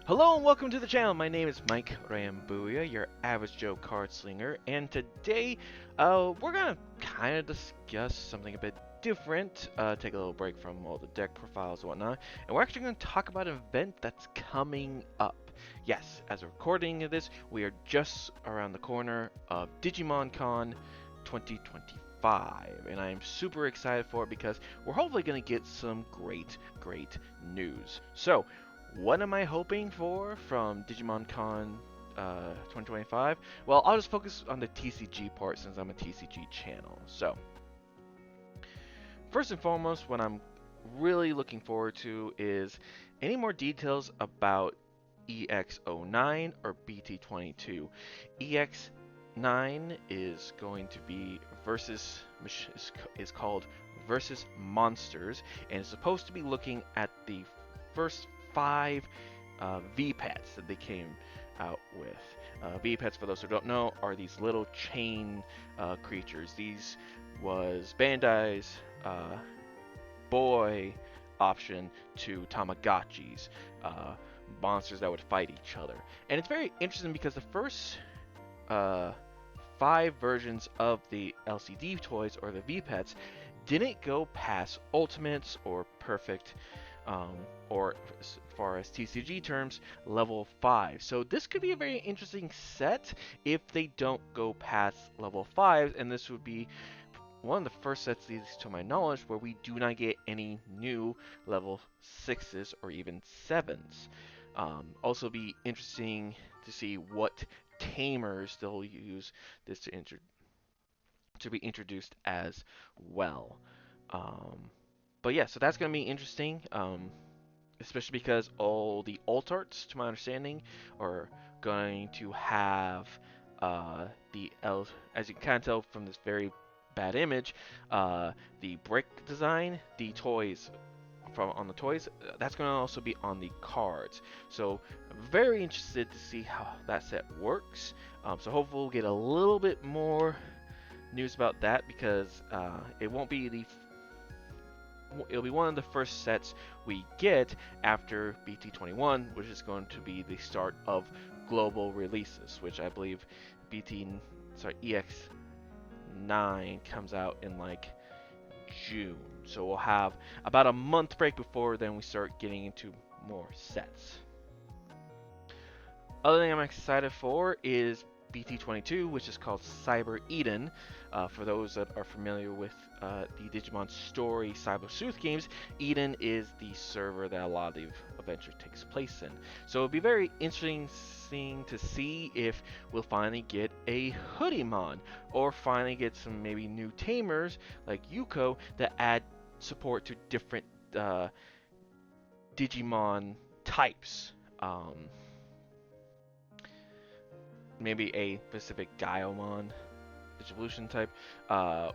Hello and welcome to the channel. My name is Mike Rambuya, your average Joe card slinger, and today we're gonna kind of discuss something a bit different. Take a little break from all the deck profiles and whatnot, and we're actually gonna talk about an event that's coming up. Yes, as we're recording this, we are just around the corner of Digimon Con 2025, and I am super excited for it because we're hopefully gonna get some great news. So, what am I hoping for from Digimon Con 2025? Well, I'll just focus on the TCG part since I'm a TCG channel. So, first and foremost, what I'm really looking forward to is any more details about EX09 or BT22. EX9 is going to be versus is called versus monsters, and is supposed to be looking at the first five V-Pets that they came out with. V-Pets, for those who don't know, are these little chain creatures. These was Bandai's boy option to Tamagotchis, monsters that would fight each other. And it's very interesting because the first five versions of the LCD toys or the V-Pets didn't go past Ultimates or Perfect, or as far as TCG terms, level 5. So this could be a very interesting set if they don't go past level 5, and this would be one of the first sets, at least to my knowledge, where we do not get any new level 6s or even 7s. Also be interesting to see what tamers they'll use this to be introduced as well. But yeah, so that's going to be interesting, especially because all the alt arts, to my understanding, are going to have as you can kind of tell from this very bad image, the brick design, the toys from on the toys, that's going to also be on the cards. So I'm very interested to see how that set works. So hopefully we'll get a little bit more news about that because it won't be it'll be one of the first sets we get after BT21, which is going to be the start of global releases, which I believe EX9 comes out in like June. So we'll have about a month break before then we start getting into more sets. Other thing I'm excited for is BT22, which is called Cyber Eden. For those that are familiar with the Digimon Story Cyber Sleuth games, Eden is the server that a lot of the adventure takes place in. So it'll be very interesting to see if we'll finally get a Hoodiemon, or finally get some maybe new tamers like Yuko that add support to different Digimon types. Maybe a specific Gaiomon Digivolution type,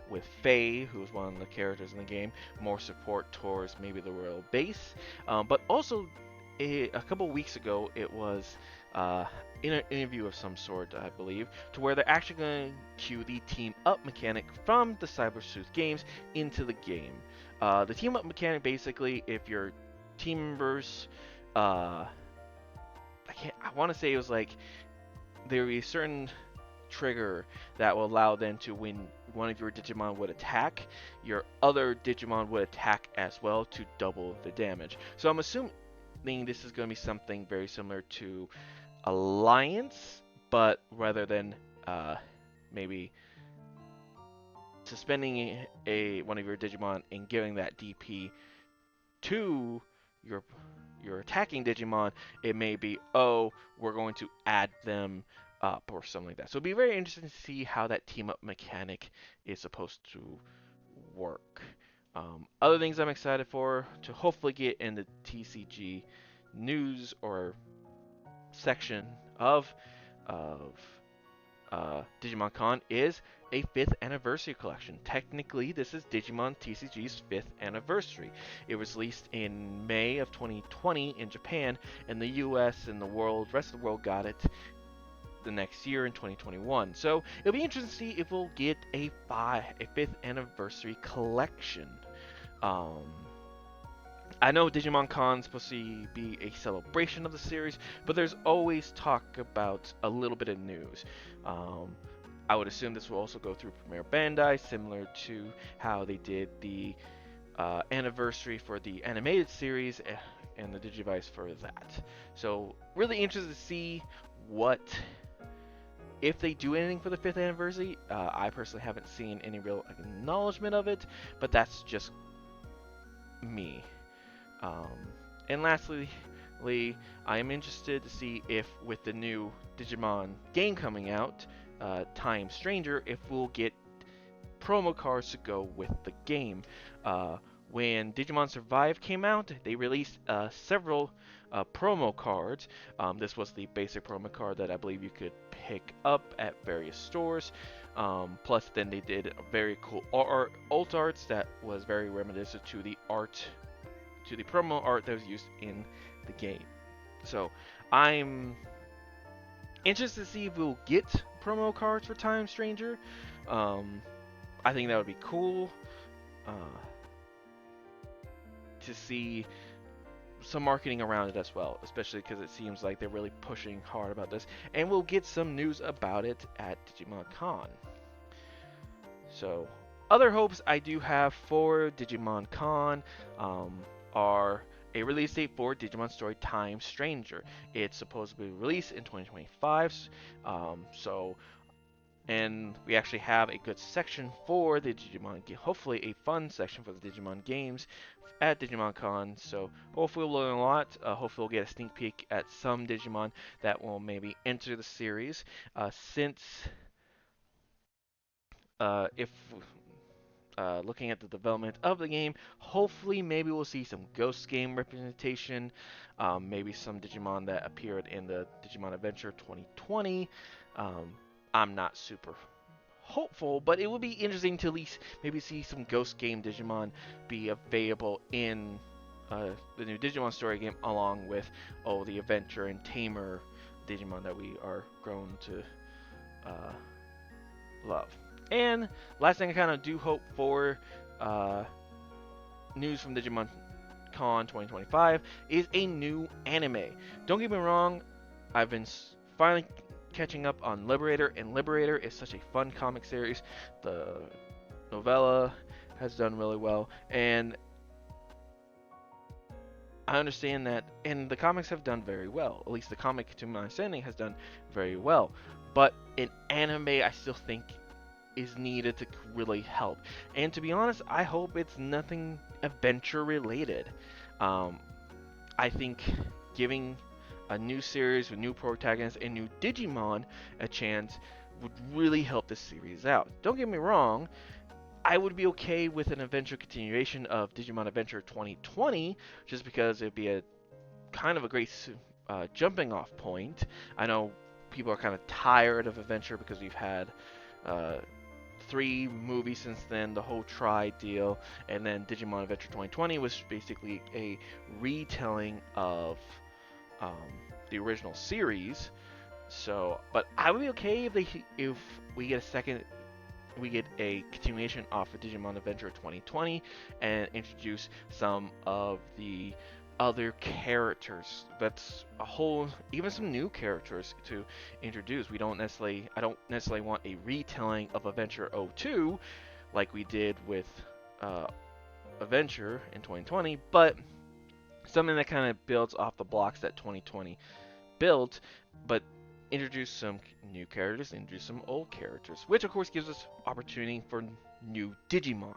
with Faye, who's one of the characters in the game, more support towards maybe the royal base. But also, a couple weeks ago, it was in an interview of some sort, I believe, to where they're actually going to cue the team up mechanic from the Cyber Sleuth games into the game. The team up mechanic, basically, if your team members, I want to say it was like there will be a certain trigger that will allow them to, when one of your Digimon would attack, your other Digimon would attack as well to double the damage. So I'm assuming this is going to be something very similar to Alliance, but rather than maybe suspending one of your Digimon and giving that DP to your attacking Digimon, it may be, oh, we're going to add them up or something like that. So it'll be very interesting to see how that team up mechanic is supposed to work. Other things I'm excited for to hopefully get in the TCG news or section of Digimon Con is a 5th anniversary collection. Technically, this is Digimon TCG's 5th anniversary. It was released in May of 2020 in Japan, and the US and the rest of the world got it the next year in 2021. So it'll be interesting to see if we'll get a 5th anniversary collection. I know Digimon Con is supposed to be a celebration of the series, but there's always talk about a little bit of news. Um, I would assume this will also go through Premier Bandai, similar to how they did the anniversary for the animated series and the Digivice for that. So really interested to see what if they do anything for the 5th anniversary. I personally haven't seen any real acknowledgement of it, but that's just me. Um, and lastly, I am interested to see if with the new Digimon game coming out, Time Stranger, if we'll get promo cards to go with the game. When Digimon Survive came out, they released several promo cards. This was the basic promo card that I believe you could pick up at various stores. Plus, then they did very cool alt arts that was very reminiscent to the promo art that was used in the game. So I'm interested to see if we'll get promo cards for Time Stranger. I think that would be cool uh, to see some marketing around it as well, especially because it seems like they're really pushing hard about this. And we'll get some news about it at Digimon Con. So, other hopes I do have for Digimon Con are a release date for Digimon Story Time Stranger. It's supposed to be released in 2025. And we actually have a good section for the Digimon, hopefully a fun section for the Digimon games at Digimon Con. So hopefully we'll learn a lot. Hopefully we'll get a sneak peek at some Digimon that will maybe enter the series. Since if looking at the development of the game, hopefully maybe we'll see some Ghost game representation, maybe some Digimon that appeared in the Digimon Adventure 2020. I'm not super hopeful, but it would be interesting to at least maybe see some Ghost game Digimon be available in the new Digimon story game, along with the Adventure and Tamer Digimon that we are grown to love. And last thing I kind of do hope for news from Digimon Con 2025 is a new anime. Don't get me wrong, I've been finally catching up on Liberator, and Liberator is such a fun comic series. The novella has done really well, and I understand that, and the comics have done very well. At least the comic, to my understanding, has done very well. But an anime, I still think, is needed to really help. And to be honest, I hope it's nothing adventure related. I think giving a new series with new protagonists and new Digimon a chance would really help this series out. Don't get me wrong, I would be okay with an adventure continuation of Digimon Adventure 2020 just because it'd be a kind of a great jumping off point. I know people are kind of tired of adventure because we've had 3 movies since then, the whole Tri deal, and then Digimon Adventure 2020 was basically a retelling of the original series. So, but I would be okay if we get a continuation off of Digimon Adventure 2020 and introduce some of the other characters. That's a whole, even some new characters to introduce. I don't necessarily want a retelling of Adventure 02 like we did with Adventure in 2020, but something that kind of builds off the blocks that 2020 built, but introduce some new characters, introduce some old characters, which of course gives us opportunity for new Digimon.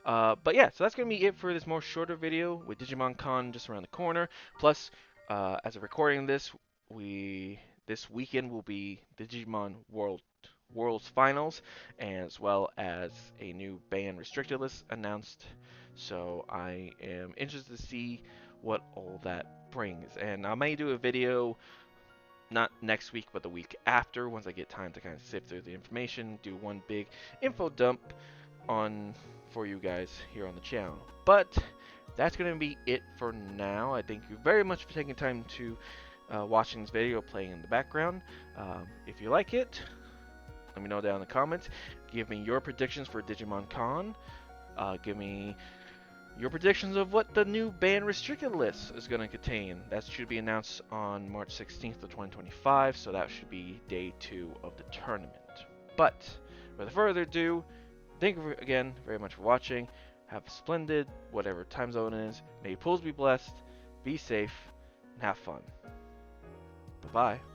But yeah, so that's going to be it for this more shorter video with Digimon Con just around the corner. Plus, as a recording this weekend will be the Digimon World's Finals, as well as a new ban restricted list announced. So I am interested to see what all that brings. And I may do a video not next week, but the week after, once I get time to kind of sift through the information, do one big info dump on for you guys here on the channel. But that's going to be it for now. I thank you very much for taking time to watching this video playing in the background. If you like it, let me know down in the comments. Give me your predictions for Digimon Con. Give me your predictions of what the new ban restricted list is going to contain. That should be announced on March 16th of 2025, so that should be day 2 of the tournament. But without further ado, thank you again very much for watching. Have a splendid, whatever time zone it is. May your pools be blessed, be safe, and have fun. Bye-bye.